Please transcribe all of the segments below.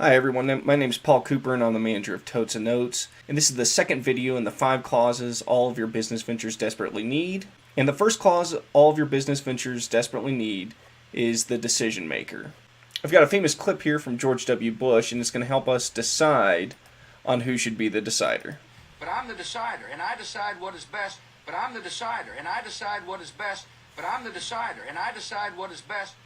Hi everyone, my name is Paul Cooper and I'm the manager of Totes and Notes. And this is the second video in the 5 clauses all of your business ventures desperately need. And the first clause all of your business ventures desperately need is the decision maker. I've got a famous clip here from George W. Bush and it's going to help us decide on who should be the decider. But I'm the decider and I decide what is best. But I'm the decider and I decide what is best. But I'm the decider and I decide what is best.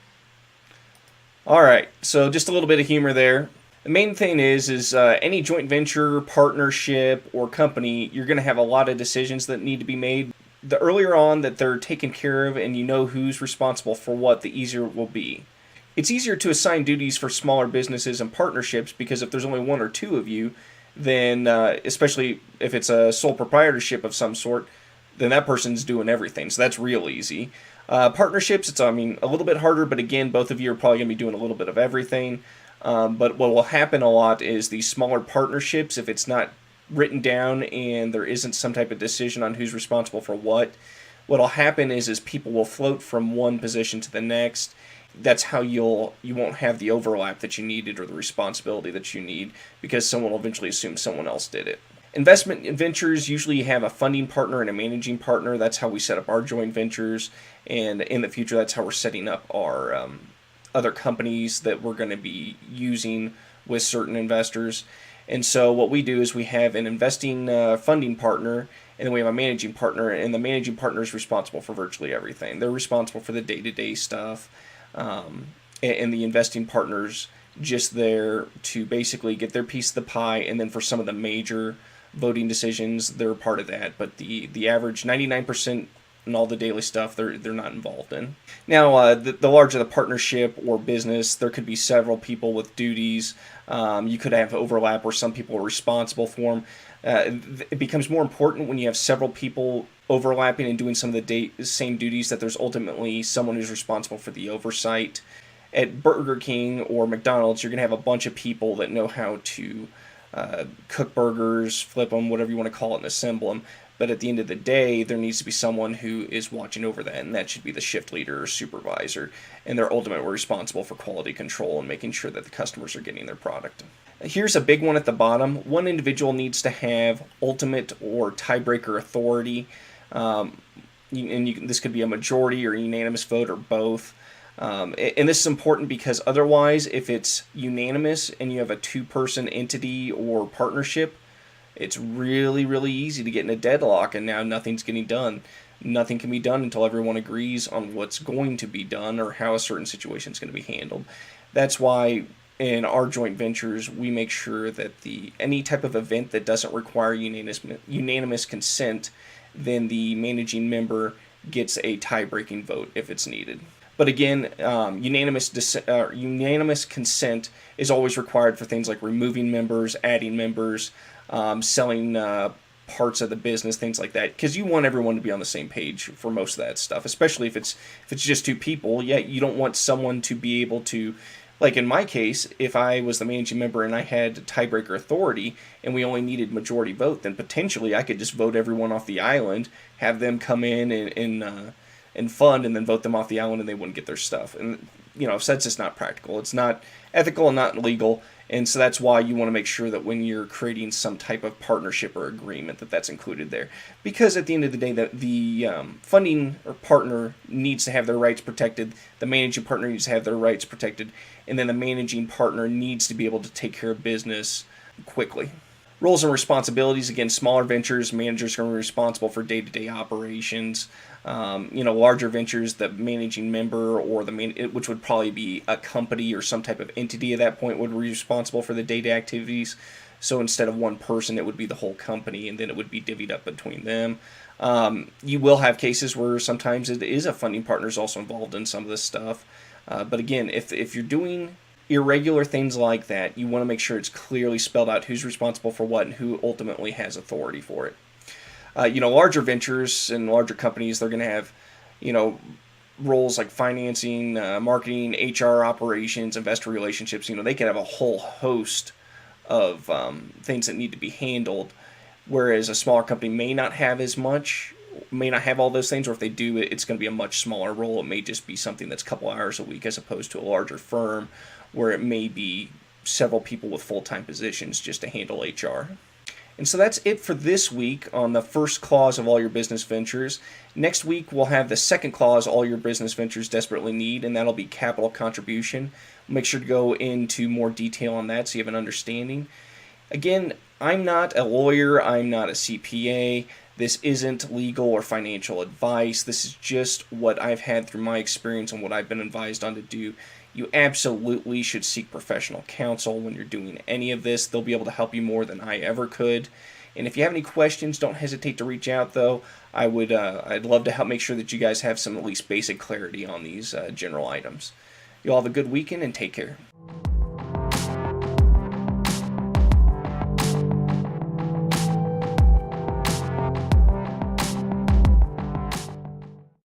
Alright, so just a little bit of humor there. The main thing is any joint venture, partnership, or company, you're going to have a lot of decisions that need to be made. The earlier on that they're taken care of and you know who's responsible for what, the easier it will be. It's easier to assign duties for smaller businesses and partnerships because if there's only one or two of you, then especially if it's a sole proprietorship of some sort, then that person's doing everything. So that's real easy. Partnerships, it's a little bit harder, but again, both of you are probably going to be doing a little bit of everything. But what will happen a lot is these smaller partnerships, if it's not written down and there isn't some type of decision on who's responsible for what'll happen is people will float from one position to the next. That's how you won't have the overlap that you needed or the responsibility that you need because someone will eventually assume someone else did it. Investment ventures, usually you have a funding partner and a managing partner. That's how we set up our joint ventures, and in the future that's how we're setting up our other companies that we're going to be using with certain investors. And so what we do is we have an investing funding partner, and then we have a managing partner, and the managing partner is responsible for virtually everything. They're responsible for the day-to-day stuff, and the investing partner's just there to basically get their piece of the pie, and then for some of the major voting decisions, they're a part of that. But the average 99% and all the daily stuff, they're not involved in. Now, the larger the partnership or business, there could be several people with duties. You could have overlap where some people are responsible for them. It becomes more important when you have several people overlapping and doing some of the same duties that there's ultimately someone who's responsible for the oversight. At Burger King or McDonald's, you're going to have a bunch of people that know how to cook burgers, flip them, whatever you want to call it, and assemble them. But at the end of the day, there needs to be someone who is watching over that, and that should be the shift leader or supervisor. And they're ultimately responsible for quality control and making sure that the customers are getting their product. Here's a big one at the bottom. One individual needs to have ultimate or tiebreaker authority. This could be a majority or unanimous vote or both. And this is important because otherwise, if it's unanimous and you have a two-person entity or partnership, it's really, really easy to get in a deadlock, and now nothing's getting done. Nothing can be done until everyone agrees on what's going to be done or how a certain situation is going to be handled. That's why in our joint ventures, we make sure that any type of event that doesn't require unanimous consent, then the managing member gets a tie-breaking vote if it's needed. But again, unanimous consent is always required for things like removing members, adding members, selling parts of the business, things like that, because you want everyone to be on the same page for most of that stuff, especially if it's just two people. Yeah, you don't want someone to be able to, like in my case, if I was the managing member and I had tiebreaker authority and we only needed majority vote, then potentially I could just vote everyone off the island, have them come in and fund, and then vote them off the island, and they wouldn't get their stuff. And so that's just not practical. It's not ethical and not legal. And so that's why you want to make sure that when you're creating some type of partnership or agreement that's included there. Because at the end of the day, the funding or partner needs to have their rights protected, the managing partner needs to have their rights protected, and then the managing partner needs to be able to take care of business quickly. Roles and responsibilities, again, smaller ventures, managers are going to be responsible for day-to-day operations. Larger ventures, the managing member or which would probably be a company or some type of entity at that point, would be responsible for the day-to-day activities. So instead of one person, it would be the whole company, and then it would be divvied up between them. You will have cases where sometimes it is a funding partner is also involved in some of this stuff. But again, if you're doing irregular things like that, you want to make sure it's clearly spelled out who's responsible for what and who ultimately has authority for it. Larger ventures and larger companies, they're going to have, roles like financing, marketing, HR operations, investor relationships. They could have a whole host of things that need to be handled, whereas a smaller company may not have as much, may not have all those things, or if they do, it's going to be a much smaller role. It may just be something that's a couple hours a week as opposed to a larger firm where it may be several people with full-time positions just to handle HR. And so that's it for this week on the first clause of all your business ventures. Next week, we'll have the second clause all your business ventures desperately need, and that'll be capital contribution. Make sure to go into more detail on that so you have an understanding. Again, I'm not a lawyer, I'm not a CPA. This isn't legal or financial advice. This is just what I've had through my experience and what I've been advised on to do. You absolutely should seek professional counsel when you're doing any of this. They'll be able to help you more than I ever could. And if you have any questions, don't hesitate to reach out, though. I'd love to help make sure that you guys have some at least basic clarity on these general items. You all have a good weekend and take care.